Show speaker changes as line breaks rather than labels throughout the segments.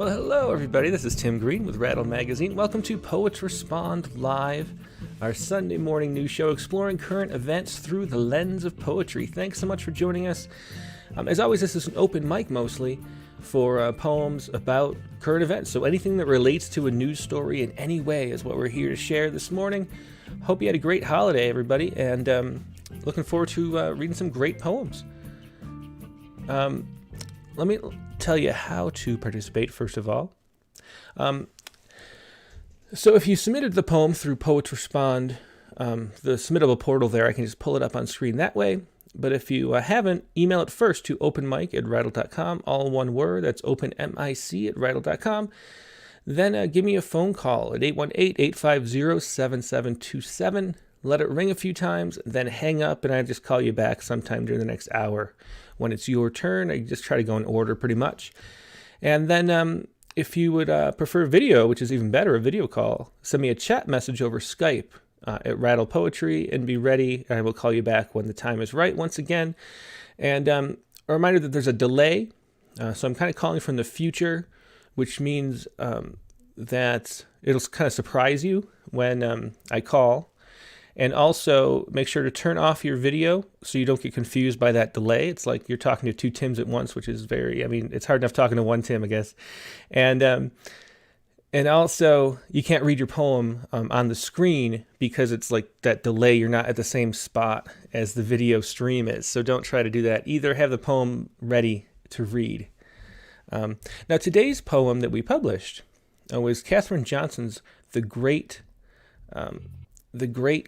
Well, hello everybody, this is Tim Green with Rattle Magazine. Welcome to Poets Respond Live, our Sunday morning news show exploring current events through the lens of poetry. Thanks so much for joining us. As always, this is an open mic mostly for poems about current events. So anything that relates to a news story in any way is what we're here to share this morning. Hope you had a great holiday, everybody, and looking forward to reading some great poems. Let me tell you how to participate, first of all. So if you submitted the poem through Poets Respond, the submittable portal there, I can just pull it up on screen that way. But if you haven't, email it first to openmic@rattle.com, all one word. That's openmic@rattle.com. Then give me a phone call at 818-850-7727. Let it ring a few times, then hang up, and I just call you back sometime during the next hour. When it's your turn, I just try to go in order pretty much. And then if you would prefer video, which is even better, a video call, send me a chat message over Skype at Rattle Poetry and be ready. I will call you back when the time is right once again. And a reminder that there's a delay. So I'm kind of calling from the future, which means that it'll kind of surprise you when I call. And also make sure to turn off your video so you don't get confused by that delay. It's like you're talking to two Tims at once, which is it's hard enough talking to one Tim, I guess. And also you can't read your poem on the screen because it's like that delay. You're not at the same spot as the video stream is. So don't try to do that. Either have the poem ready to read. Now today's poem that we published was Katherine Johnson's The Great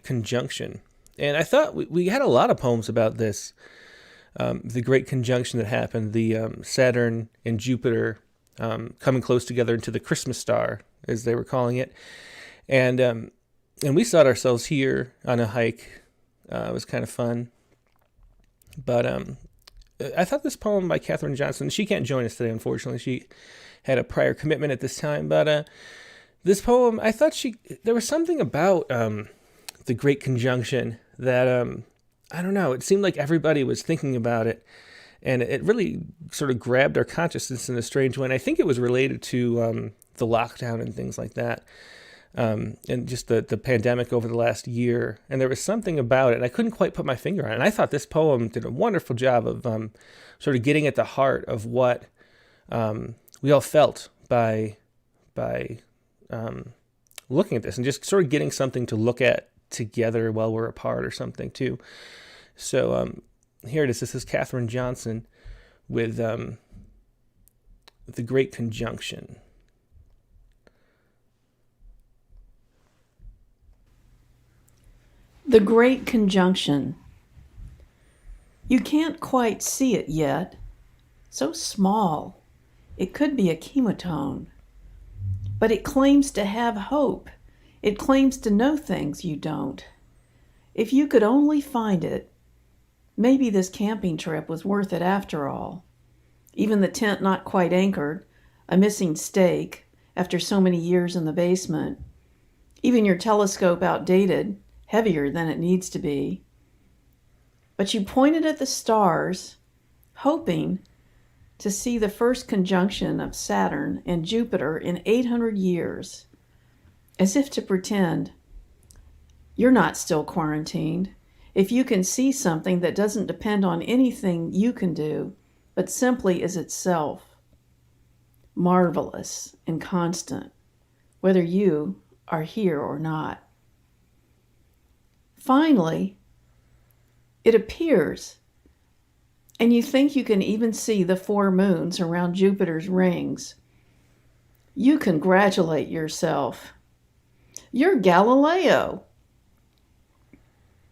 Conjunction. And I thought we had a lot of poems about this, the Great Conjunction that happened, the Saturn and Jupiter coming close together into the Christmas star, as they were calling it. And we saw ourselves here on a hike. It was kind of fun. But I thought this poem by Katherine Johnson, she can't join us today, unfortunately. She had a prior commitment at this time. But this poem, I thought there was something about the Great Conjunction that, I don't know, it seemed like everybody was thinking about it, and it really sort of grabbed our consciousness in a strange way. And I think it was related to the lockdown and things like that, and just the pandemic over the last year. And there was something about it, and I couldn't quite put my finger on it. And I thought this poem did a wonderful job of sort of getting at the heart of what we all felt by looking at this, and just sort of getting something to look at together while we're apart or something too. So here it is. This is Katherine Johnson with The Great Conjunction.
The Great Conjunction. You can't quite see it yet. So small. It could be a chematone. But it claims to have hope. It claims to know things you don't. If you could only find it, maybe this camping trip was worth it after all. Even the tent not quite anchored, a missing stake after so many years in the basement. Even your telescope outdated, heavier than it needs to be. But you pointed at the stars, hoping to see the first conjunction of Saturn and Jupiter in 800 years, as if to pretend you're not still quarantined if you can see something that doesn't depend on anything you can do, but simply is itself, marvelous and constant, whether you are here or not. Finally, it appears, and you think you can even see the 4 moons around Jupiter's rings. You congratulate yourself. You're Galileo.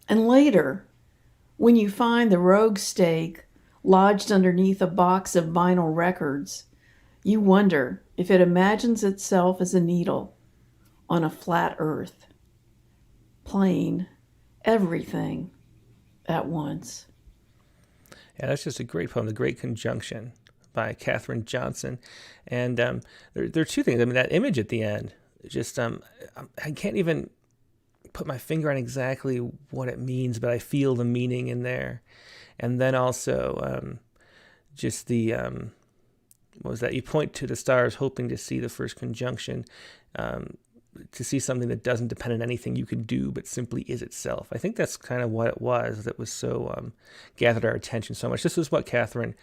And later, when you find the rogue stake lodged underneath a box of vinyl records, you wonder if it imagines itself as a needle on a flat earth, playing everything at once.
Yeah, that's just a great poem, The Great Conjunction by Katherine Johnson. And there are two things. I mean, that image at the end, just I can't even put my finger on exactly what it means, but I feel the meaning in there. And then also just the what was that? You point to the stars, hoping to see the first conjunction, to see something that doesn't depend on anything you can do, but simply is itself. I think that's kind of what it was that was so gathered our attention so much. This is what Catherine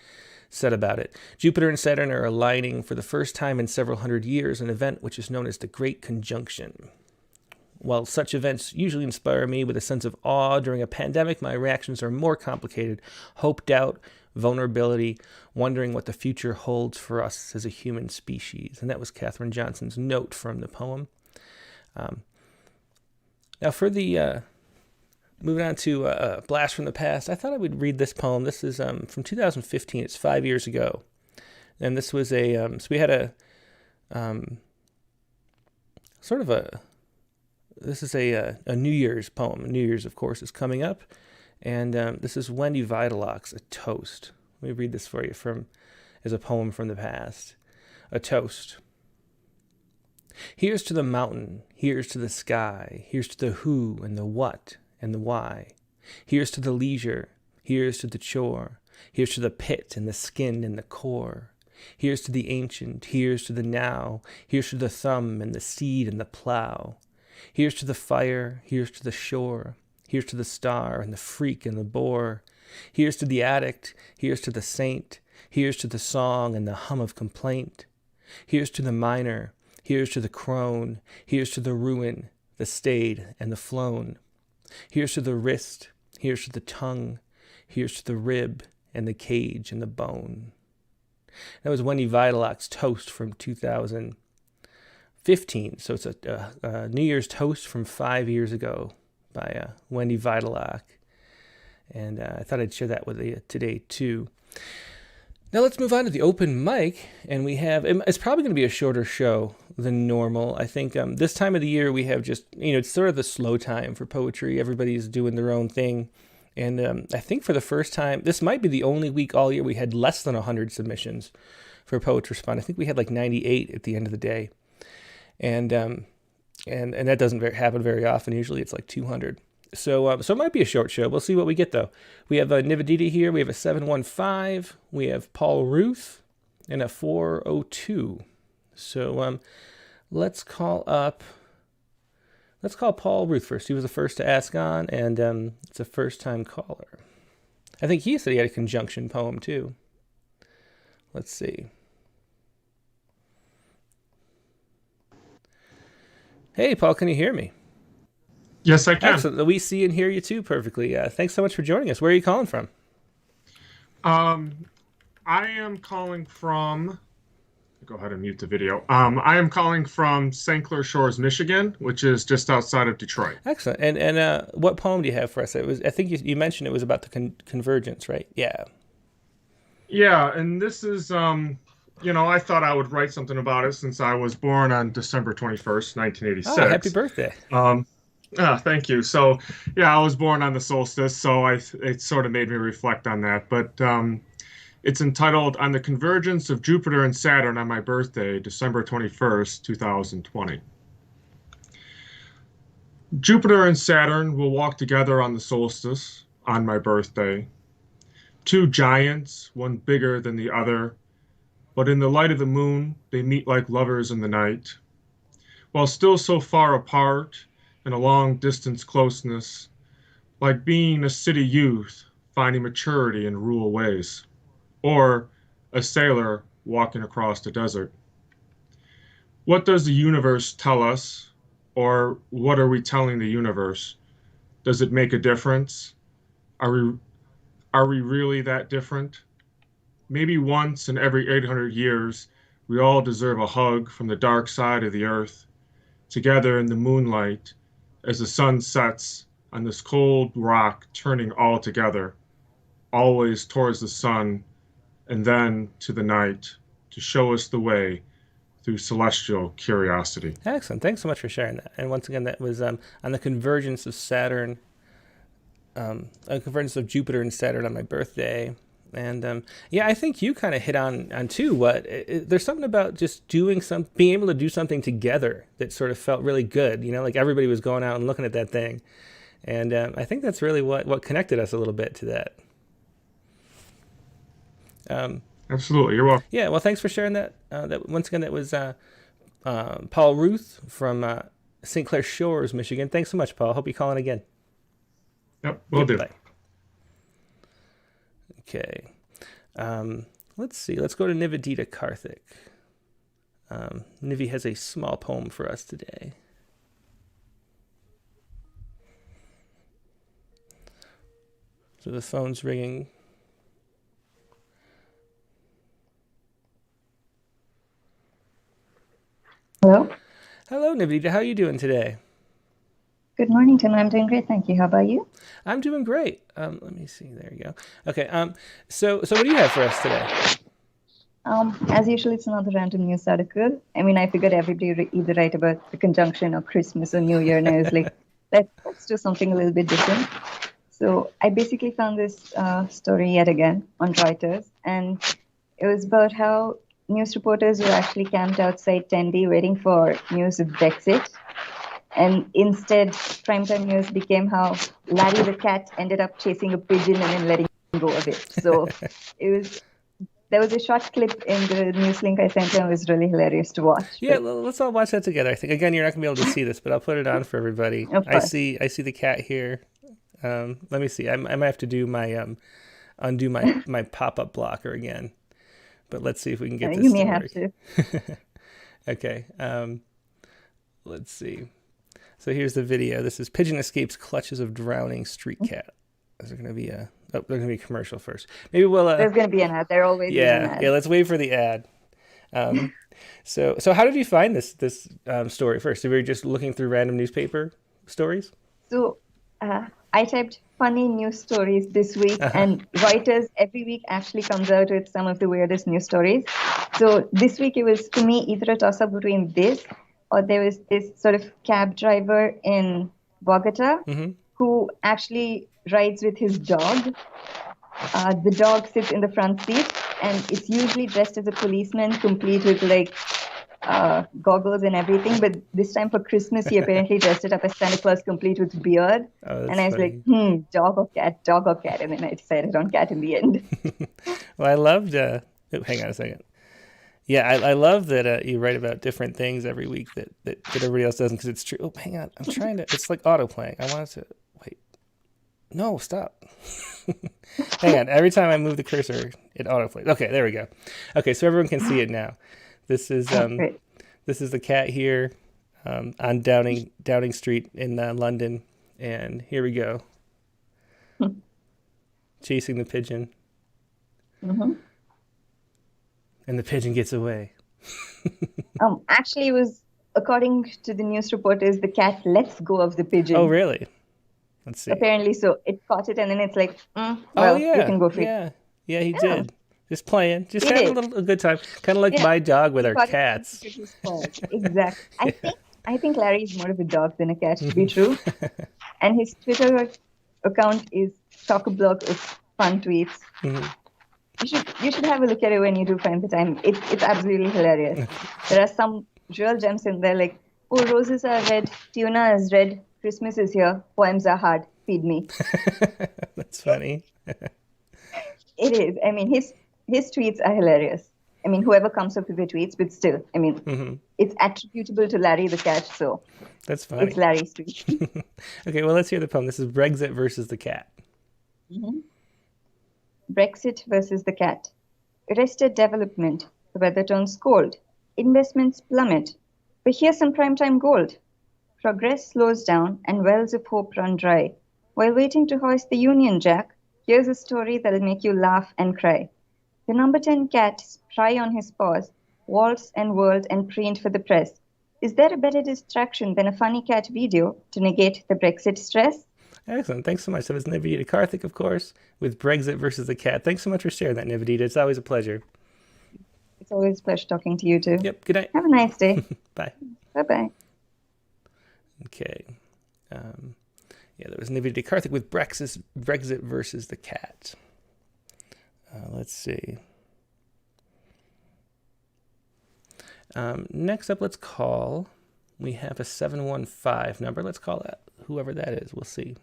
said about it. Jupiter and Saturn are aligning for the first time in several hundred years, an event which is known as the Great Conjunction. While such events usually inspire me with a sense of awe during a pandemic, my reactions are more complicated. Hope, doubt, vulnerability, wondering what the future holds for us as a human species. And that was Katherine Johnson's note from the poem. Now for the moving on to a Blast from the Past, I thought I would read this poem. This is from 2015. It's 5 years ago. And this was so we had a this is a New Year's poem. New Year's, of course, is coming up. And this is Wendy Vidalock's A Toast. Let me read this for you as a poem from the past. A Toast. Here's to the mountain, here's to the sky, here's to the who and the what and the why. Here's to the leisure, here's to the chore, here's to the pit and the skin and the core. Here's to the ancient, here's to the now, here's to the thumb and the seed and the plow. Here's to the fire, here's to the shore, here's to the star and the freak and the bore. Here's to the addict, here's to the saint, here's to the song and the hum of complaint. Here's to the miner, here's to the crone, here's to the ruin, the stayed and the flown. Here's to the wrist, here's to the tongue, here's to the rib and the cage and the bone. That was Wendy Vidalock's Toast from 2015. So it's a New Year's toast from 5 years ago by Wendy Vidalock. And I thought I'd share that with you today, too. Now let's move on to the open mic. And it's probably going to be a shorter show than normal. I think this time of the year we have just, it's sort of the slow time for poetry. Everybody's doing their own thing. And I think for the first time, this might be the only week all year we had less than 100 submissions for Poets Respond. I think we had like 98 at the end of the day. And that doesn't happen very often. Usually it's like 200. So it might be a short show. We'll see what we get, though. We have Nivedita here. We have a 715. We have Paul Ruth and a 402. So let's call Paul Ruth first. He was the first to ask on, and it's a first-time caller. I think he said he had a conjunction poem, too. Let's see. Hey, Paul, can you hear me?
Yes, I can.
Excellent. We see and hear you too perfectly. Thanks so much for joining us. Where are you calling from?
I am calling from. Go ahead and mute the video. I am calling from St. Clair Shores, Michigan, which is just outside of Detroit.
Excellent. And what poem do you have for us? I think you mentioned it was about the convergence, right? Yeah.
Yeah, and this is I thought I would write something about it since I was born on December 21st, 1986.
Oh, happy birthday.
Thank you. So, yeah, I was born on the solstice, so it sort of made me reflect on that. But it's entitled On the Convergence of Jupiter and Saturn on my birthday, December 21st, 2020. Jupiter and Saturn will walk together on the solstice on my birthday. Two giants, one bigger than the other, but in the light of the moon, they meet like lovers in the night. While still so far apart, in a long-distance closeness, like being a city youth finding maturity in rural ways, or a sailor walking across the desert. What does the universe tell us, or what are we telling the universe? Does it make a difference? Are we really that different? Maybe once in every 800 years, we all deserve a hug from the dark side of the earth, together in the moonlight, as the sun sets on this cold rock, turning all together, always towards the sun, and then to the night, to show us the way through celestial curiosity.
Excellent. Thanks so much for sharing that. And once again, that was on the convergence of Saturn, a convergence of Jupiter and Saturn on my birthday. And I think you kind of hit on too. There's something about just being able to do something together that sort of felt really good. Like everybody was going out and looking at that thing, and I think that's really what connected us a little bit to that.
Absolutely. You're welcome.
Yeah, well, thanks for sharing that. That once again, that was Paul Ruth from St. Clair Shores, Michigan. Thanks so much, Paul. Hope you call in again.
Yep, will
Yep,
do.
bye. Okay. Let's see. Let's go to Nivedita Karthik. Nivi has a small poem for us today. So the phone's ringing.
Hello.
Hello, Nivedita. How are you doing today?
Good morning, Tim. I'm doing great, thank you. How about you?
I'm doing great. Let me see. There you go. Okay. So what do you have for us today?
As usual, it's another random news article. I mean, I figured everybody either write about the conjunction of Christmas or New Year, and I was like, let's do something a little bit different. So I basically found this story yet again on Reuters, and it was about how news reporters were actually camped outside Tenby waiting for news of Brexit. And instead, primetime news became how Larry the cat ended up chasing a pigeon and then letting go of it. So there was a short clip in the news link I sent you. It was really hilarious to watch.
Yeah, let's all watch that together. I think again, you're not gonna be able to see this, but I'll put it on for everybody.
Of
I
course.
see the cat here. Let me see. I might have to do my undo my pop-up blocker again. But let's see if we can get this
You may
to
have
work.
to.
Okay. Let's see. So here's the video. This is Pigeon Escapes Clutches of Drowning Street Cat. Is there going to be a... Oh, there's going to be a commercial first. Maybe we'll...
There's going to be an ad. There always is an ad.
Yeah, let's wait for the ad. So how did you find this story first? So we were just looking through random newspaper stories?
So I typed funny news stories this week, and Reuters every week actually comes out with some of the weirdest news stories. So this week it was, to me, either a toss-up between this or there was this sort of cab driver in Bogota who actually rides with his dog. The dog sits in the front seat, and it's usually dressed as a policeman, complete with like goggles and everything. But this time for Christmas, he apparently dressed it up as Santa Claus, complete with beard.
Oh, that's
and I was
funny.
like, dog or cat, dog or cat. And then I decided on cat in the end.
Well, I loved... oh, hang on a second. Yeah, I love that you write about different things every week that everybody else doesn't, because it's true. Oh, hang on. I'm trying to... It's like auto-playing. I want it to... Wait. No, stop. Hang on. Every time I move the cursor, it autoplays. Okay, there we go. Okay, so everyone can see it now. This is
Great.
this is the cat here on Downing Street in London, and here we go. Chasing the pigeon. And the pigeon gets away.
Actually, it was, according to the news reporters, the cat lets go of the pigeon.
Oh, really? Let's see.
Apparently so. It caught it, and then it's like, well,
Oh, yeah.
you can go free.
Yeah, he did. Just playing. Just
He
having
did.
a good time. Kind of like my dog with our
Caught it
cats.
because it was spoiled. Exactly. I think Larry is more of a dog than a cat, to be true. And his Twitter account is chock-a-block of fun tweets. You should have a look at it when you do find the time. It's absolutely hilarious. There are some real gems in there, like, oh, roses are red, tuna is red, Christmas is here, poems are hard, feed me.
That's funny.
It is. I mean, his tweets are hilarious. I mean, whoever comes up with the tweets, but still, I mean, it's attributable to Larry the cat, so
That's funny.
it's Larry's tweet.
Okay, well, let's hear the poem. This is Brexit versus the cat.
Brexit versus the cat. Arrested development. The weather turns cold. Investments plummet. But here's some primetime gold. Progress slows down and wells of hope run dry. While waiting to hoist the Union Jack, here's a story that'll make you laugh and cry. The number 10 cat, spry on his paws, waltzed and whirled and preened for the press. Is there a better distraction than a funny cat video to negate the Brexit stress?
Excellent. Thanks so much. That was Nivedita Karthik, of course, with Brexit versus the cat. Thanks so much for sharing that, Nivedita. It's always a pleasure.
It's always a pleasure talking to you too.
Yep. Good night.
Have a nice day.
Bye.
Bye-bye.
Okay. Yeah, that was Nivedita Karthik with Brexit versus the cat. Let's see. Next up, let's call. We have a 715 number. Let's call that whoever that is. We'll see.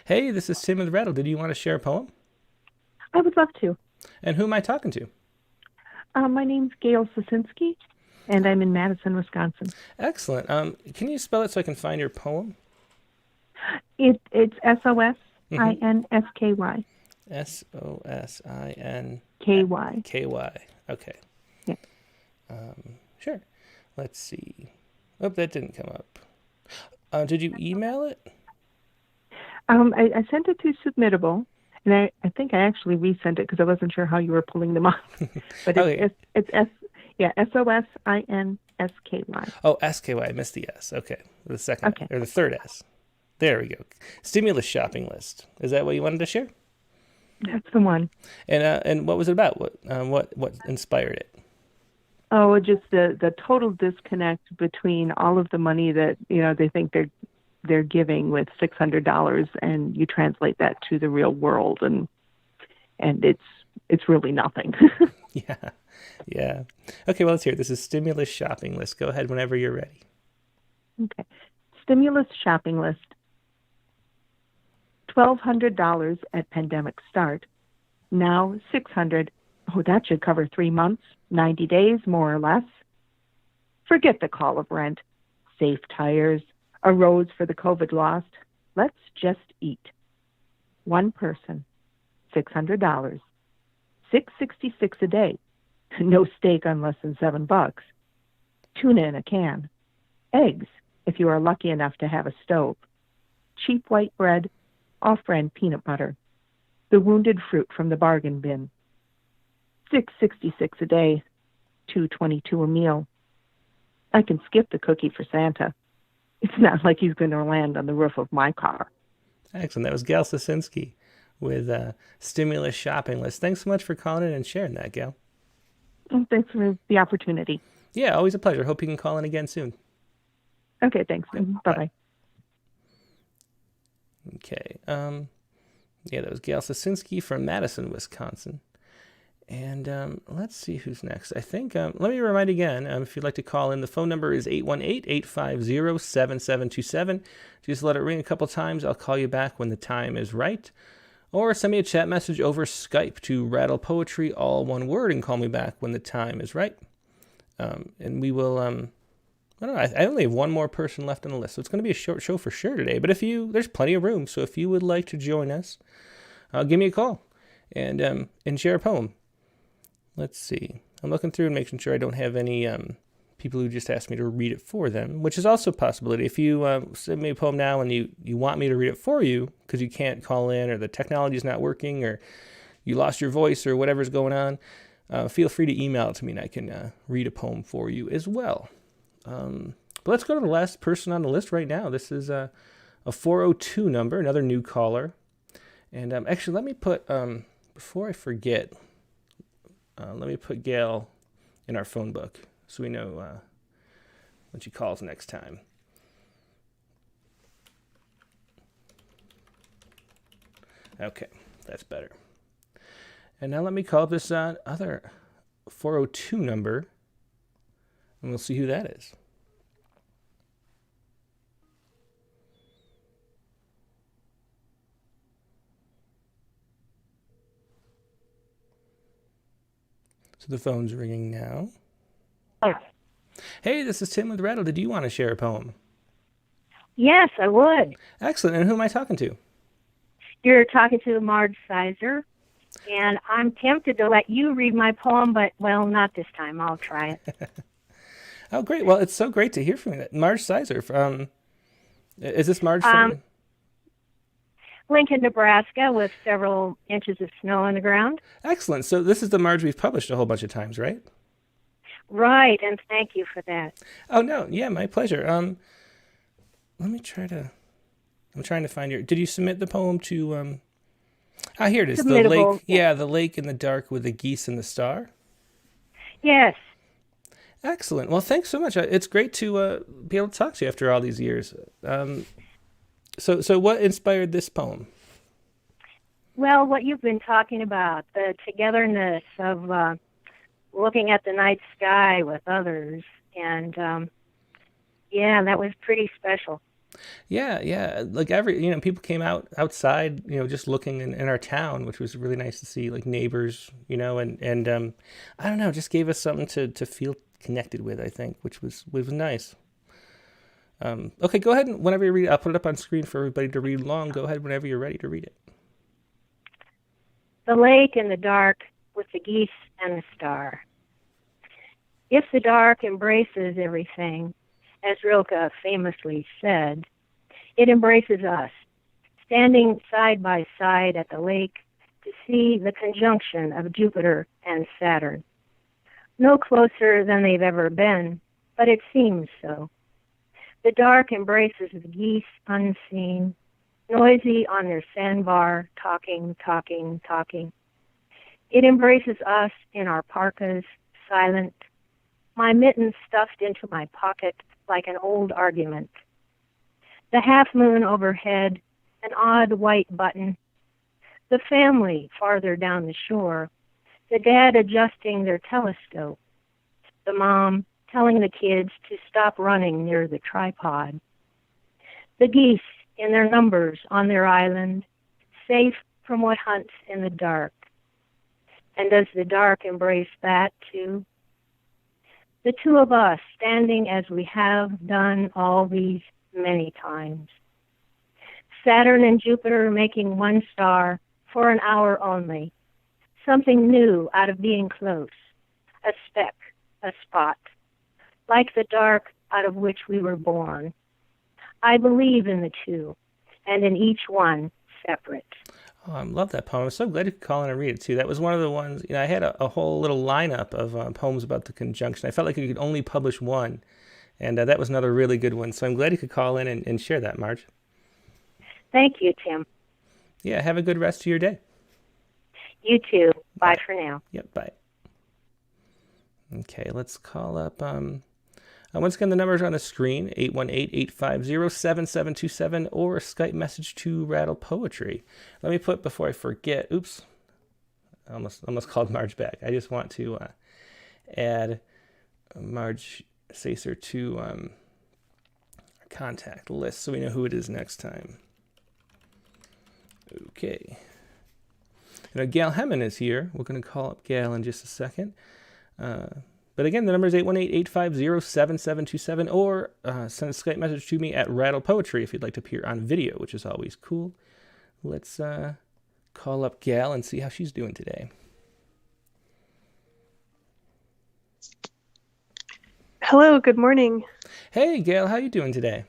Hey, this is Tim with Rattle. Did you want to share a poem?
I would love to.
And who am I talking to?
My name's Gail Sosinski, and I'm in Madison, Wisconsin.
Excellent. Can you spell it so I can find your poem?
It's Sosinski.
Sosinky. KY. Okay.
Yeah.
Sure. Let's see. Oh, that didn't come up. Did you email it?
I sent it to Submittable, and I think I actually resent it because I wasn't sure how you were pulling them off. But it's Sosinski.
Oh, SKY. I missed the S. Okay. The second or the third S. There we go. Stimulus shopping list. Is that what you wanted to share?
That's the one.
And what was it about? What inspired it?
Oh, just the total disconnect between all of the money that they think they're giving with $600, and you translate that to the real world, and it's really nothing.
Yeah. Okay, well, let's hear it. This is Stimulus shopping list. Go ahead whenever you're ready.
Okay. Stimulus shopping list. $1,200 at pandemic start. Now $600. Oh, that should cover 3 months, 90 days, more or less. Forget the call of rent, safe tires, a rose for the COVID lost. Let's just eat. One person, $600. $666 a day. No steak on less than $7. Tuna in a can. Eggs, if you are lucky enough to have a stove. Cheap white bread, off-brand peanut butter. The wounded fruit from the bargain bin. $666 a day. $2.22 a meal. I can skip the cookie for Santa. It's not like he's going to land on the roof of my car.
Excellent. That was Gail Sosinski with Stimulus shopping list. Thanks so much for calling in and sharing that, Gail.
Thanks for the opportunity.
Yeah, always a pleasure. Hope you can call in again soon.
Okay, thanks. Bye-bye.
Okay. That was Gail Sosinski from Madison, Wisconsin. And let's see who's next. I think, let me remind again, if you'd like to call in, the phone number is 818-850-7727. Just let it ring a couple times. I'll call you back when the time is right. Or send me a chat message over Skype to Rattle Poetry, all one word, and call me back when the time is right. And we will, I don't know, I only have one more person left on the list, so it's going to be a short show for sure today. But there's plenty of room, so if you would like to join us, give me a call and share a poem. Let's see. I'm looking through and making sure I don't have any people who just asked me to read it for them, which is also a possibility. If you send me a poem now and you want me to read it for you because you can't call in or the technology is not working or you lost your voice or whatever's going on, feel free to email it to me and I can read a poem for you as well. But let's go to the last person on the list right now. This is a 402 number, another new caller. And actually, let me put, before I forget, let me put Gail in our phone book so we know when she calls next time. Okay, that's better. And now let me call this other 402 number, and we'll see who that is. So the phone's ringing now. Hey, this is Tim with Rattle. Did you want to share a poem?
Yes, I would.
Excellent. And who am I talking to?
You're talking to Marge Sizer, and I'm tempted to let you read my poem, but, well, not this time. I'll try it.
Oh, great. Well, it's so great to hear from you. Marge Sizer. Is this Marge from...
Lincoln, Nebraska, with several inches of snow on the ground.
Excellent. So this is the Marge we've published a whole bunch of times, right?
Right, and thank you for that.
Oh, no. Yeah, my pleasure. Let me try to... I'm trying to find your... Did you submit the poem to... here it is. The lake. Yeah, the lake in the dark with the geese and the star.
Yes.
Excellent. Well, thanks so much. It's great to be able to talk to you after all these years. So what inspired this poem?
Well, what you've been talking about, the togetherness of looking at the night sky with others. And, yeah, that was pretty special.
Yeah, yeah. Like people came outside, just looking in our town, which was really nice to see, like neighbors, and I don't know, just gave us something to feel connected with, I think, which was nice. Okay, go ahead and whenever you read it, I'll put it up on screen for everybody to read along. Go ahead whenever you're ready to read it.
The lake in the dark with the geese and the star. If the dark embraces everything, as Rilke famously said, it embraces us, standing side by side at the lake to see the conjunction of Jupiter and Saturn. No closer than they've ever been, but it seems so. The dark embraces the geese unseen, noisy on their sandbar, talking, talking, talking. It embraces us in our parkas, silent, my mittens stuffed into my pocket like an old argument. The half-moon overhead, an odd white button. The family farther down the shore, the dad adjusting their telescope. The mom telling the kids to stop running near the tripod. The geese in their numbers on their island, safe from what hunts in the dark. And does the dark embrace that too? The two of us standing as we have done all these many times. Saturn and Jupiter making one star for an hour only. Something new out of being close. A speck, a spot. Like the dark out of which we were born. I believe in the two, and in each one separate.
Oh, I love that poem. I'm so glad you could call in and read it too. That was one of the ones, I had a whole little lineup of poems about the conjunction. I felt like you could only publish one, and that was another really good one. So I'm glad you could call in and share that, Marge.
Thank you, Tim.
Yeah, have a good rest of your day.
You too. Bye for now.
Yep, bye. Okay, let's call up... once again, the numbers are on the screen, 818-850-7727, or a Skype message to Rattle Poetry. Let me put, before I forget, oops, I almost called Marge back. I just want to add Marge Sacer to our contact list so we know who it is next time. Okay. Gail Hemmen is here. We're going to call up Gail in just a second. But again, the number is 818-850-7727, or send a Skype message to me at Rattle Poetry if you'd like to appear on video, which is always cool. Let's call up Gail and see how she's doing today.
Hello, good morning.
Hey, Gail, how you doing today?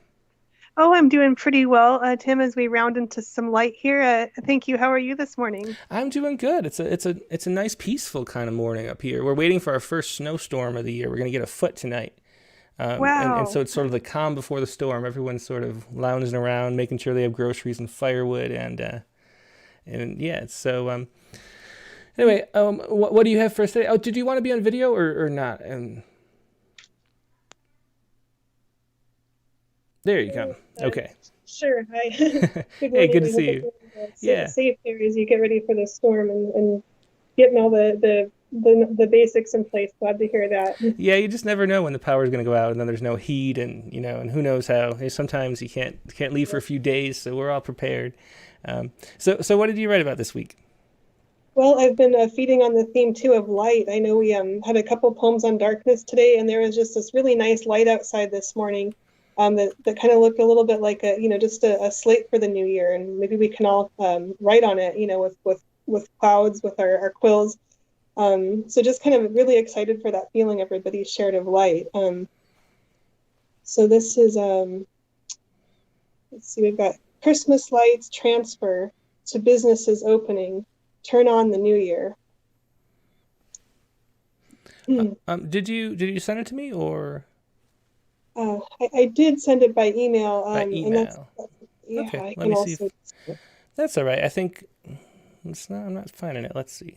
Oh, I'm doing pretty well, Tim, as we round into some light here. Thank you. How are you this morning?
I'm doing good. It's a nice, peaceful kind of morning up here. We're waiting for our first snowstorm of the year. We're going to get a foot tonight.
Wow.
And so it's sort of the calm before the storm. Everyone's sort of lounging around, making sure they have groceries and firewood, and yeah. So anyway, what do you have for us today? Oh, did you want to be on video or not? There you go. Okay.
Sure. Hi.
Hey, good to see you.
Yeah. Safe there as you get ready for the storm and getting all the basics in place. Glad to hear that.
Yeah, you just never know when the power is going to go out, and then there's no heat, and and who knows how. Sometimes you can't leave for a few days, so we're all prepared. So what did you write about this week?
Well, I've been feeding on the theme too of light. I know we had a couple poems on darkness today, and there was just this really nice light outside this morning. That kind of looked a little bit like just a slate for the new year, and maybe we can all write on it, with clouds, with our quills. So just kind of really excited for that feeling everybody shared of light. So this is let's see, we've got Christmas lights transfer to businesses opening, turn on the new year.
Did you send it to me or?
I did send it by email.
By email.
And
okay, let me see. That's all right. I think I'm not finding it. Let's see.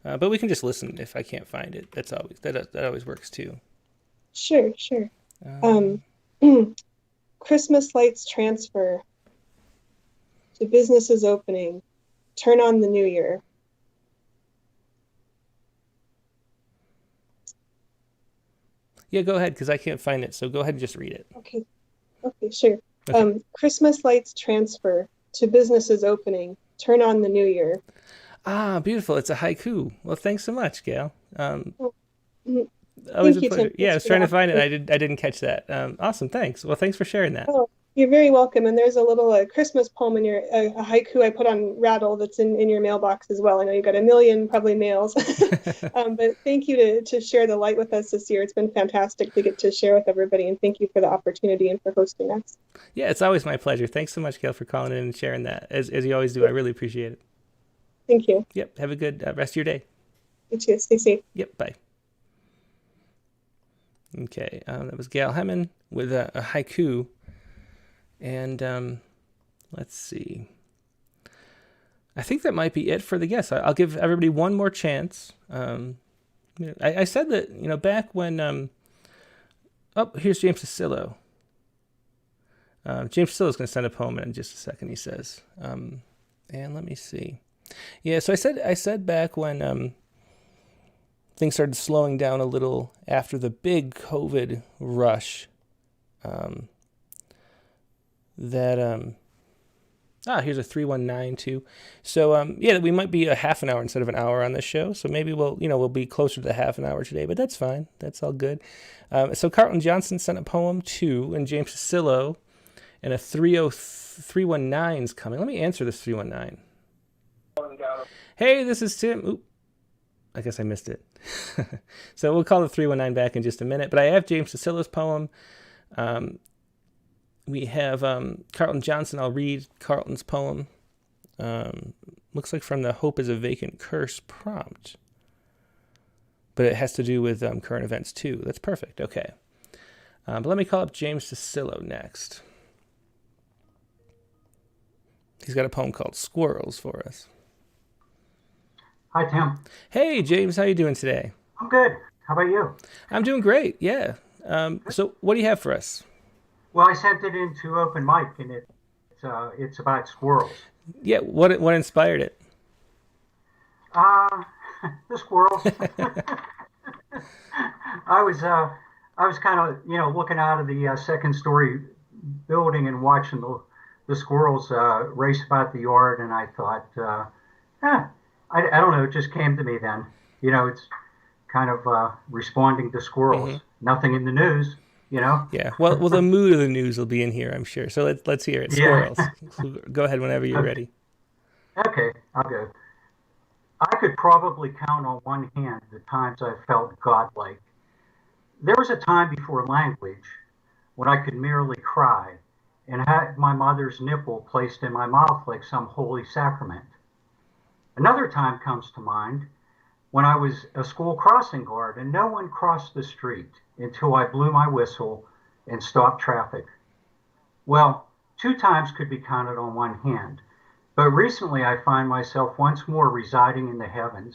But we can just listen if I can't find it. That always works too.
Sure. Christmas lights transfer to businesses opening. Turn on the new year.
Yeah, go ahead, because I can't find it. So go ahead and just read it.
Okay, sure.
Okay.
Christmas lights transfer to businesses opening. Turn on the new year.
Ah, beautiful. It's a haiku. Well, thanks so much, Gail.
Oh, mhm.
Always
Thank
a
you, Tim.
pleasure. Yeah, I
Thanks
was
for the
trying to find it.
opportunity.
I didn't catch that. Awesome. Thanks. Well, thanks for sharing that.
Oh, you're very welcome. And there's a little Christmas poem in your a haiku I put on Rattle that's in your mailbox as well. I know you've got a million probably mails, but thank you to share the light with us this year. It's been fantastic to get to share with everybody, and thank you for the opportunity and for hosting us.
Yeah, it's always my pleasure. Thanks so much, Gail, for calling in and sharing that, as you always do. I really appreciate it.
Thank you.
Yep. Have a good rest of your day.
You too. Stay safe.
Yep. Bye. Okay. That was Gail Hemmon with a haiku. And let's see. I think that might be it for the guests. I'll give everybody one more chance. I said that, back when... oh, here's James Cicillo. James Cicillo's going to send a poem in just a second, he says. And let me see. Yeah, so I said back when things started slowing down a little after the big COVID rush, that here's a 319 too. So yeah, we might be a half an hour instead of an hour on this show. So maybe we'll be closer to half an hour today, but that's fine. That's all good. So Carlton Johnson sent a poem too, and James Cicillo, and a 319 is coming. Let me answer this 319. Hey, this is Tim. Oop, I guess I missed it. So we'll call the 319 back in just a minute. But I have James Cicillo's poem. We have Carlton Johnson. I'll read Carlton's poem. Looks like from the Hope is a Vacant Curse prompt. But it has to do with current events too. That's perfect. Okay. But let me call up James Cicillo next. He's got a poem called Squirrels for us.
Hi, Tim.
Hey, James. How you doing today?
I'm good. How about you?
I'm doing great. Yeah. So what do you have for us?
Well, I sent it into open mic, and it's about squirrels.
Yeah. What inspired it?
The squirrels. I was kind of looking out of the second story building and watching the squirrels race about the yard, and I thought, I don't know. It just came to me then. It's kind of responding to squirrels. Mm-hmm. Nothing in the news.
Yeah. Well, the mood of the news will be in here, I'm sure. So let's hear it. Squirrels. Yeah. So go ahead whenever you're ready.
Okay, I'll go. I could probably count on one hand the times I felt godlike. There was a time before language when I could merely cry and had my mother's nipple placed in my mouth like some holy sacrament. Another time comes to mind when I was a school crossing guard and no one crossed the street until I blew my whistle and stopped traffic. Well, 2 times could be counted on one hand, but recently I find myself once more residing in the heavens.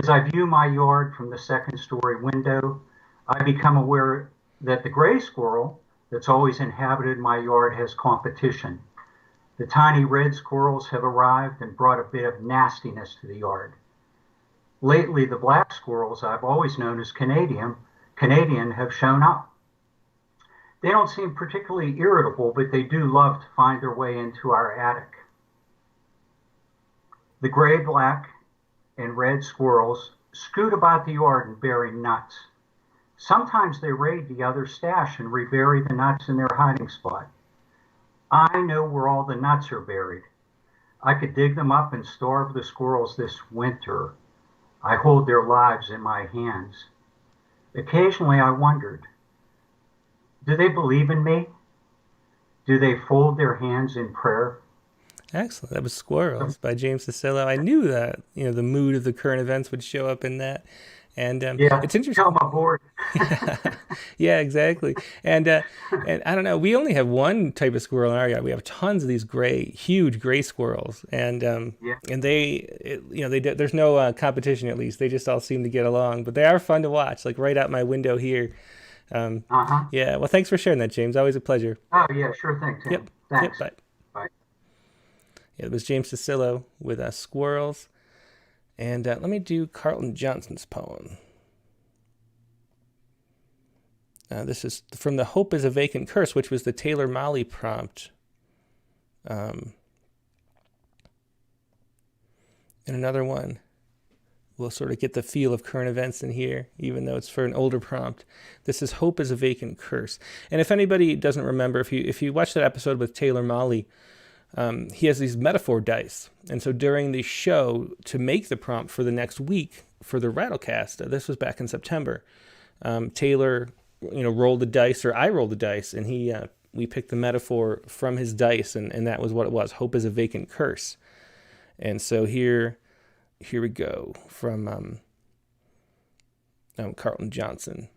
As I view my yard from the second story window, I become aware that the gray squirrel that's always inhabited my yard has competition. The tiny red squirrels have arrived and brought a bit of nastiness to the yard. Lately, the black squirrels I've always known as Canadian have shown up. They don't seem particularly irritable, but they do love to find their way into our attic. The gray, black, and red squirrels scoot about the yard and bury nuts. Sometimes they raid the other stash and rebury the nuts in their hiding spot. I know where all the nuts are buried. I could dig them up and starve the squirrels this winter. I hold their lives in my hands. Occasionally I wondered, do they believe in me? Do they fold their hands in prayer?
Excellent. That was Squirrels by James Cicillo. I knew that, the mood of the current events would show up in that. And
yeah,
it's interesting.
Tell my board.
Yeah, exactly. And I don't know. We only have one type of squirrel in our yard. We have tons of these huge gray squirrels, and there's no competition. At least they just all seem to get along. But they are fun to watch. Like right out my window here. Yeah. Well, thanks for sharing that, James. Always a pleasure.
Oh yeah, sure thing, Tim.
Yep.
Thanks.
Yep,
bye. Bye.
Yeah, it was James Cicillo with Squirrels. And let me do Carlton Johnson's poem. This is from the Hope is a Vacant Curse, which was the Taylor Molly prompt. And another one. We'll sort of get the feel of current events in here, even though it's for an older prompt. This is Hope is a Vacant Curse. And if anybody doesn't remember, if you watch that episode with Taylor Molly, he has these metaphor dice. And so during the show, to make the prompt for the next week for the Rattlecast, this was back in September, Taylor, rolled the dice, or I rolled the dice, and we picked the metaphor from his dice, and that was what it was. Hope is a Vacant Curse. And so here we go from Carlton Johnson.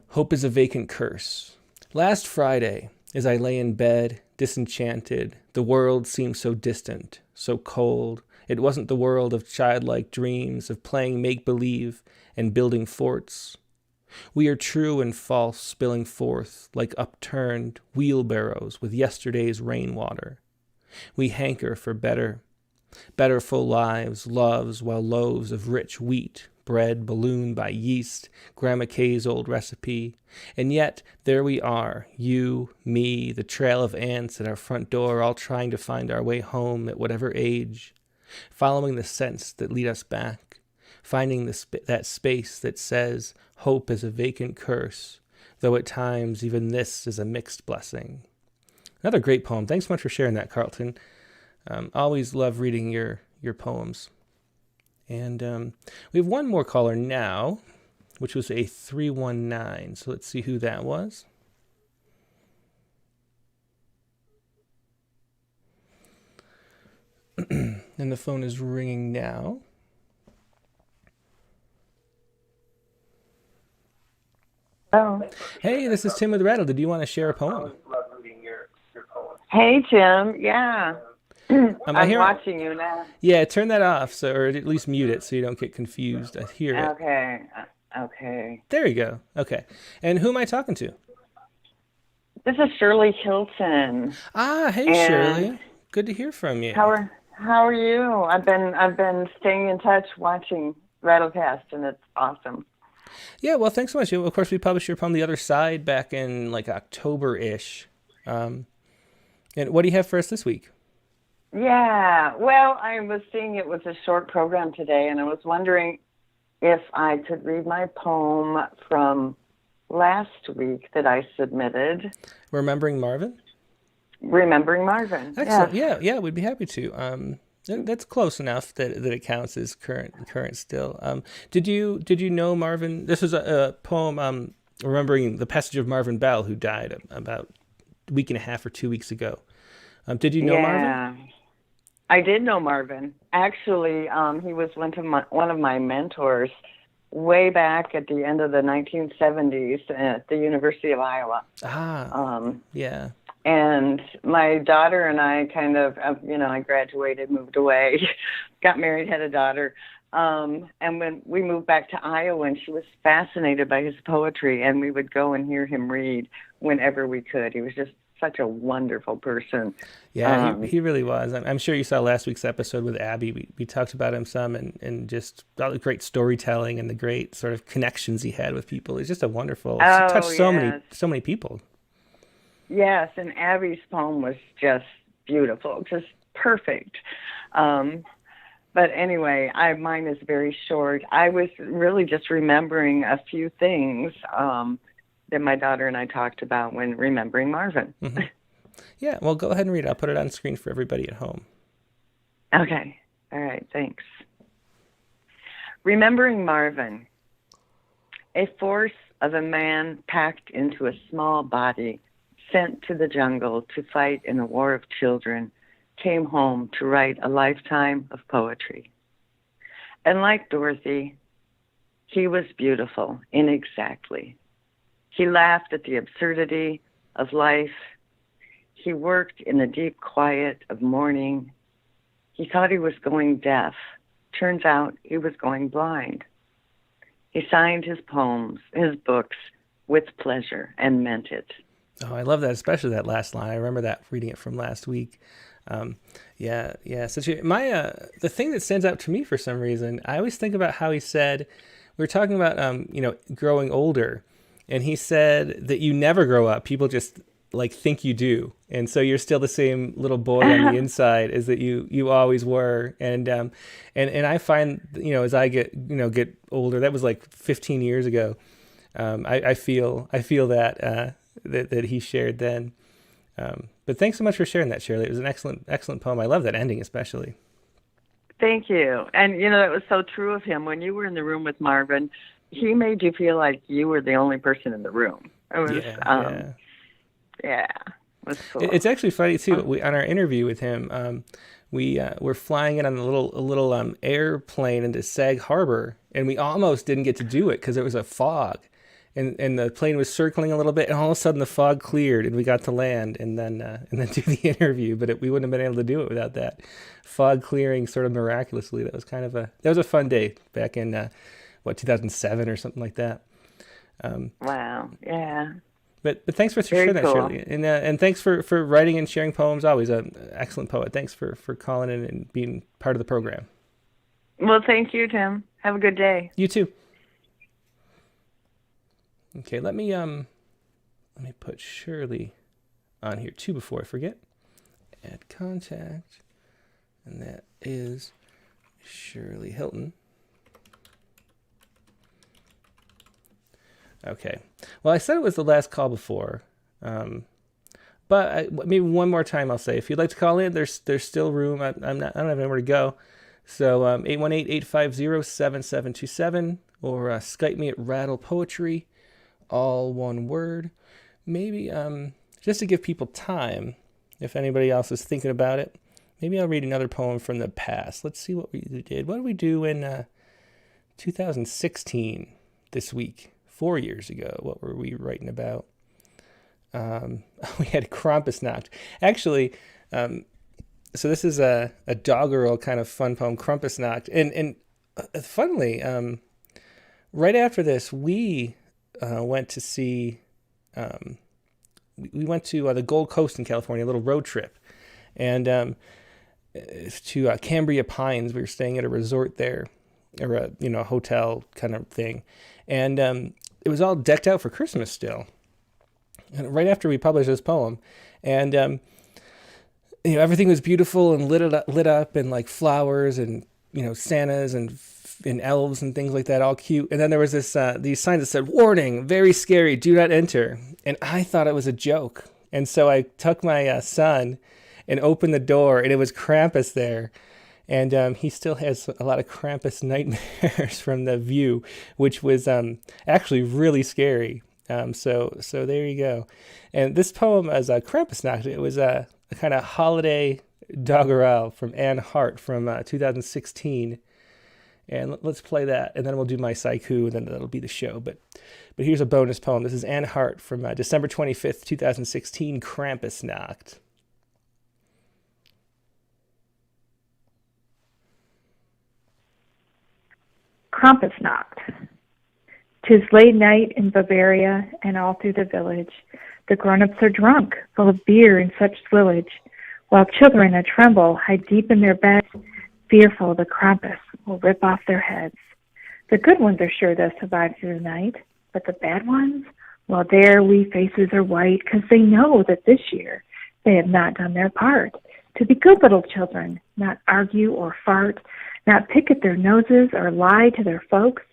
Hope is a Vacant Curse. Last Friday, as I lay in bed, disenchanted, the world seemed so distant, so cold. It wasn't the world of childlike dreams, of playing make-believe and building forts. We are true and false, spilling forth like upturned wheelbarrows with yesterday's rainwater. We hanker for better full lives, loves, while loaves of rich wheat, bread ballooned by yeast, Grandma Kay's old recipe. And yet, there we are, you, me, the trail of ants at our front door, all trying to find our way home at whatever age, following the scents that lead us back, finding that space that says, hope is a vacant curse, though at times even this is a mixed blessing. Another great poem. Thanks so much for sharing that, Carlton. Always love reading your poems. And we have one more caller now, which was a 319. So let's see who that was. And the phone is ringing now.
Oh.
Hey, this is Tim with Rattle. Did you want to share a poem?
Hey, Tim. Yeah. I'm watching you now.
Yeah, turn that off, or at least mute it so you don't get confused. I hear it.
Okay.
There you go. Okay. And who am I talking to?
This is Shirley Hilton.
Hey, Shirley. Good to hear from you.
How are you? I've been staying in touch, watching Rattlecast, and it's awesome.
Yeah, well, thanks so much. Of course, we published your poem The Other Side back in like October-ish. And what do you have for us this week?
Yeah, well, I was seeing it was a short program today, and I was wondering if I could read my poem from last week that I submitted.
Remembering Marvin?
Remembering Marvin.
Excellent. Yes. Yeah, we'd be happy to. That's close enough that it counts as current still. Did you know Marvin? This was a poem remembering the passage of Marvin Bell, who died about a week and a half or 2 weeks ago. Did you know Marvin?
I did know Marvin. Actually, he was one of my mentors way back at the end of the 1970s at the University of Iowa.
Yeah.
And my daughter and I kind of, I graduated, moved away, got married, had a daughter. And when we moved back to Iowa, and she was fascinated by his poetry, and we would go and hear him read whenever we could. He was just such a wonderful person.
Yeah, he really was. I'm sure you saw last week's episode with Abby. We talked about him some and just all the great storytelling and the great sort of connections he had with people. He's just a wonderful, touched so many people.
Yes, and Abby's poem was just beautiful, just perfect. But anyway, mine is very short. I was really just remembering a few things that my daughter and I talked about when remembering Marvin.
Mm-hmm. Yeah, well, go ahead and read it. I'll put it on screen for everybody at home.
Okay. All right, thanks. Remembering Marvin. A force of a man packed into a small body, sent to the jungle to fight in a war of children, came home to write a lifetime of poetry. And like Dorothy, he was beautiful inexactly. He laughed at the absurdity of life. He worked in the deep quiet of morning. He thought he was going deaf. Turns out he was going blind. He signed his poems, his books, with pleasure and meant it.
Oh, I love that, especially that last line. I remember that reading it from last week. Yeah. The thing that stands out to me for some reason, I always think about how he said, we were talking about, growing older, and he said that you never grow up. People just like think you do. And so you're still the same little boy on the inside as that you always were. And I find, as I get older, that was like 15 years ago. I feel that he shared then. But thanks so much for sharing that, Shirley. It was an excellent poem. I love that ending, especially.
Thank you. And, it was so true of him. When you were in the room with Marvin, he made you feel like you were the only person in the room. It was, yeah. It was cool.
It's actually funny, too. On our interview with him, we were flying in on a little airplane into Sag Harbor, and we almost didn't get to do it because there was a fog. And the plane was circling a little bit, and all of a sudden the fog cleared, and we got to land, and then do the interview. But we wouldn't have been able to do it without that fog clearing sort of miraculously. That was a fun day back in 2007 or something like that.
Wow, yeah.
But thanks for sharing that, Shirley, and thanks for writing and sharing poems. Always an excellent poet. Thanks for calling in and being part of the program.
Well, thank you, Tim. Have a good day.
You too. Okay, let me put Shirley on here too before I forget. Add contact, and that is Shirley Hilton. Okay. Well, I said it was the last call before, but maybe one more time I'll say, if you'd like to call in, there's still room. I don't have anywhere to go. So 818-850-7727, or Skype me at rattlepoetry. All one word. Maybe just to give people time, if anybody else is thinking about it, maybe I'll read another poem from the past. Let's see what we did. What did we do in 2016 this week? 4 years ago. What were we writing about? We had Krampusnacht. Actually, so this is a doggerel kind of fun poem, Krampusnacht. And funnily, right after this, we went to see, we went to the Gold Coast in California, a little road trip, and to Cambria Pines. We were staying at a resort there, or a hotel kind of thing, and it was all decked out for Christmas still. And right after we published this poem, and everything was beautiful and lit up, and like flowers and Santas and elves and things like that, all cute. And then there was these signs that said, "Warning, very scary, do not enter." And I thought it was a joke. And so I took my son and opened the door, and it was Krampus there. And he still has a lot of Krampus nightmares from the view, which was actually really scary. So there you go. And this poem is Krampusnacht. It was a kind of holiday doggerel from Anne Hart from 2016. And let's play that, and then we'll do my Saiku, and then that'll be the show. But here's a bonus poem. This is Anne Hart from December 25th, 2016, Krampusnacht.
Krampusnacht. 'Tis late night in Bavaria, and all through the village the grown-ups are drunk, full of beer and such swillage, while children a tremble hide deep in their beds, fearful the Krampus will rip off their heads. The good ones are sure they'll survive through the night, but the bad ones, well, their wee faces are white, 'cause they know that this year they have not done their part to be good little children, not argue or fart, not pick at their noses or lie to their folks,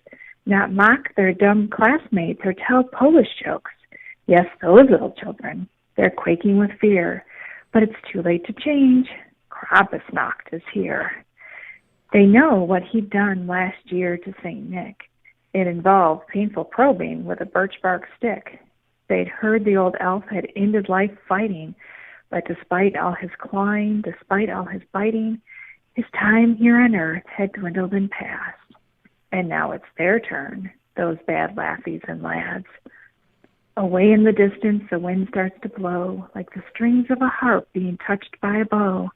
not mock their dumb classmates or tell Polish jokes. Yes, those little children, they're quaking with fear, but it's too late to change. Krampusnacht is here. They know what he'd done last year to St. Nick. It involved painful probing with a birch bark stick. They'd heard the old elf had ended life fighting, but despite all his clawing, despite all his biting, his time here on earth had dwindled and passed. And now it's their turn, those bad laffies and lads. Away in the distance, the wind starts to blow, like the strings of a harp being touched by a bow.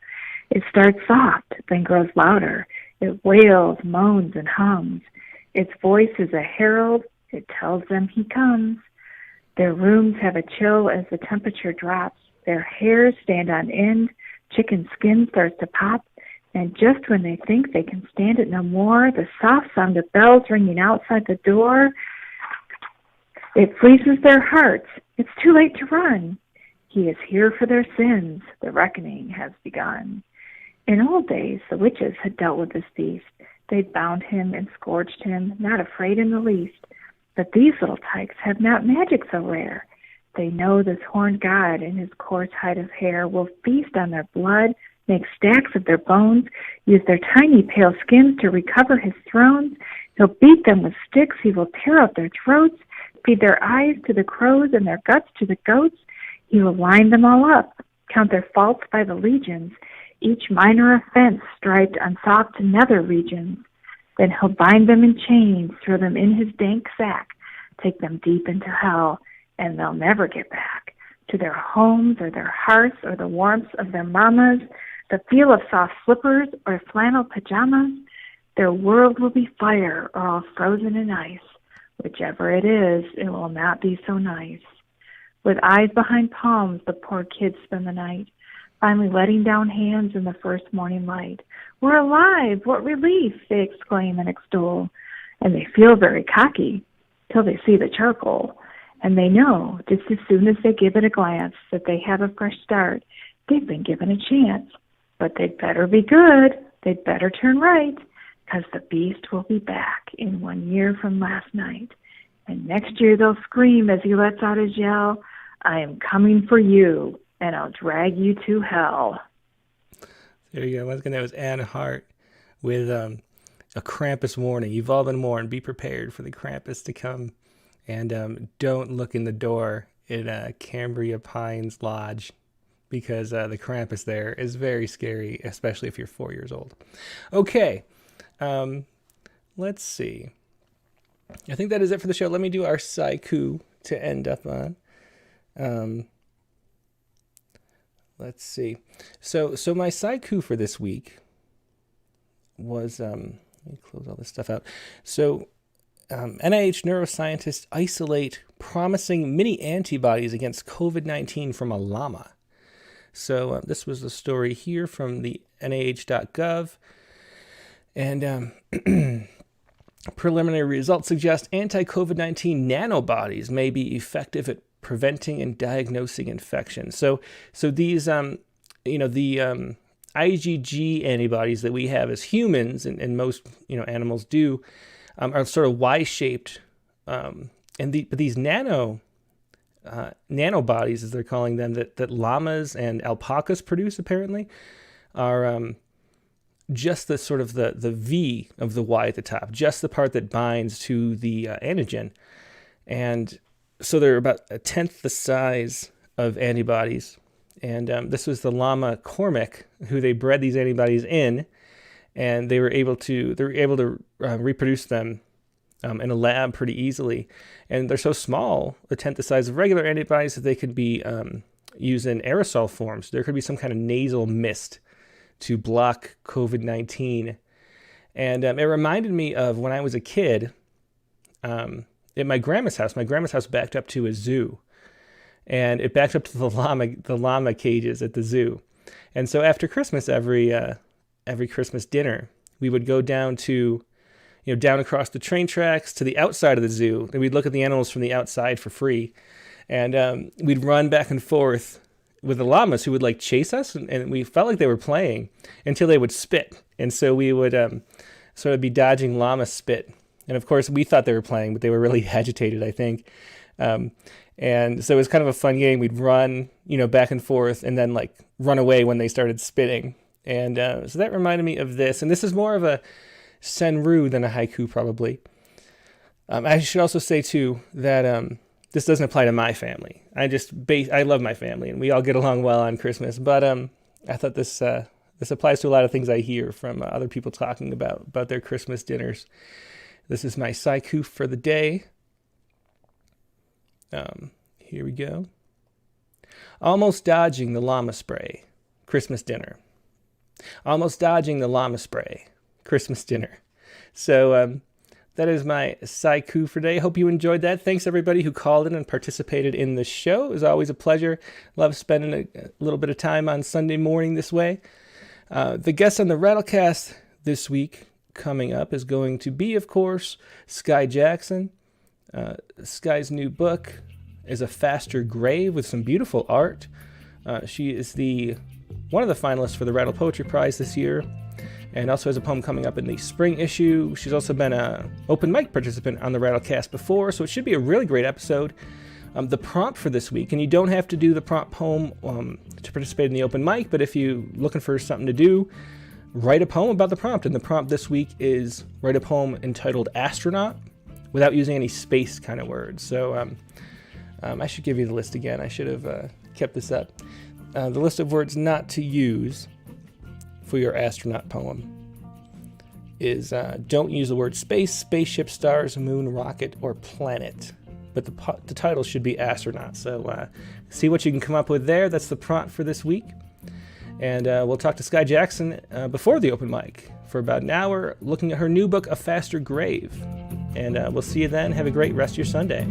It starts soft, then grows louder. It wails, moans, and hums. Its voice is a herald. It tells them he comes. Their rooms have a chill as the temperature drops. Their hairs stand on end. Chicken skin starts to pop. And just when they think they can stand it no more, the soft sound of bells ringing outside the door, it freezes their hearts. It's too late to run. He is here for their sins. The reckoning has begun. In old days, the witches had dealt with this beast. They'd bound him and scourged him, not afraid in the least. But these little tykes have not magic so rare. They know this horned god in his coarse hide of hair will feast on their blood, make stacks of their bones, use their tiny pale skins to recover his thrones. He'll beat them with sticks, he will tear out their throats, feed their eyes to the crows and their guts to the goats. He will line them all up, count their faults by the legions, each minor offense striped on soft nether regions. Then he'll bind them in chains, throw them in his dank sack, take them deep into hell, and they'll never get back to their homes or their hearths or the warmth of their mamas, the feel of soft slippers or flannel pajamas. Their world will be fire or all frozen in ice. Whichever it is, it will not be so nice. With eyes behind palms, the poor kids spend the night, finally letting down hands in the first morning light. We're alive! What relief! They exclaim and extol. And they feel very cocky till they see the charcoal. And they know, just as soon as they give it a glance, that they have a fresh start. They've been given a chance. But they'd better be good. They'd better turn right, 'cause the beast will be back in 1 year from last night. And next year they'll scream as he lets out his yell, I am coming for you, and I'll drag you to hell.
There you go. Once again, that was Anne Hart with a Krampus warning. You've all been warned. Be prepared for the Krampus to come. And don't look in the door in Cambria Pines Lodge, because the Krampus there is very scary, especially if you're 4 years old. Okay, let's see. I think that is it for the show. Let me do our Saiku to end up on. Let's see. So my Saiku for this week was, let me close all this stuff out. So NIH neuroscientists isolate promising mini antibodies against COVID-19 from a llama. So this was the story here from the NIH.gov. And preliminary results suggest anti-COVID-19 nanobodies may be effective at preventing and diagnosing infection. So these, the IgG antibodies that we have as humans and most, animals do, are sort of Y-shaped. But these nanobodies, as they're calling them, that llamas and alpacas produce apparently, are just the sort of the V of the Y at the top, just the part that binds to the antigen. And so they're about a tenth the size of antibodies. And this was the llama Cormac, who they bred these antibodies in, and they were able to reproduce them in a lab pretty easily. And they're so small, a tenth the size of regular antibodies, that they could be used in aerosol forms. There could be some kind of nasal mist to block COVID-19. And it reminded me of when I was a kid, at my grandma's house. My grandma's house backed up to a zoo, and it backed up to the llama cages at the zoo. And so after Christmas, every Christmas dinner, we would go down to, down across the train tracks to the outside of the zoo, and we'd look at the animals from the outside for free. And we'd run back and forth with the llamas, who would chase us, and we felt like they were playing until they would spit. And so we would sort of be dodging llama spit. And of course, we thought they were playing, but they were really agitated, I think. And so it was kind of a fun game. We'd run, back and forth, and then run away when they started spitting. And so that reminded me of this. And this is more of a senru than a haiku, probably. I should also say, too, that this doesn't apply to my family. I love my family, and we all get along well on Christmas. But I thought this applies to a lot of things I hear from other people talking about their Christmas dinners. This is my Saiku for the day. Here we go. Almost dodging the llama spray, Christmas dinner. Almost dodging the llama spray, Christmas dinner. So that is my Saiku for today. Hope you enjoyed that. Thanks everybody who called in and participated in the show. It was always a pleasure. Love spending a little bit of time on Sunday morning this way. The guest on the Rattlecast this week coming up is going to be, of course, Sky Jackson. Sky's new book is A Faster Grave with some beautiful art. She is one of the finalists for the Rattle Poetry Prize this year, and also has a poem coming up in the spring issue. She's also been an open mic participant on the Rattlecast before, so it should be a really great episode. The prompt for this week, and you don't have to do the prompt poem to participate in the open mic, but if you're looking for something to do, write a poem about the prompt. And the prompt this week is write a poem entitled Astronaut without using any space kind of words. So I should give you the list again. I should have kept this up. The list of words not to use for your astronaut poem is don't use the word space, spaceship, stars, moon, rocket, or planet. But the title should be astronaut. So see what you can come up with there. That's the prompt for this week. And we'll talk to Sky Jackson before the open mic for about an hour, looking at her new book, A Faster Grave. And we'll see you then. Have a great rest of your Sunday.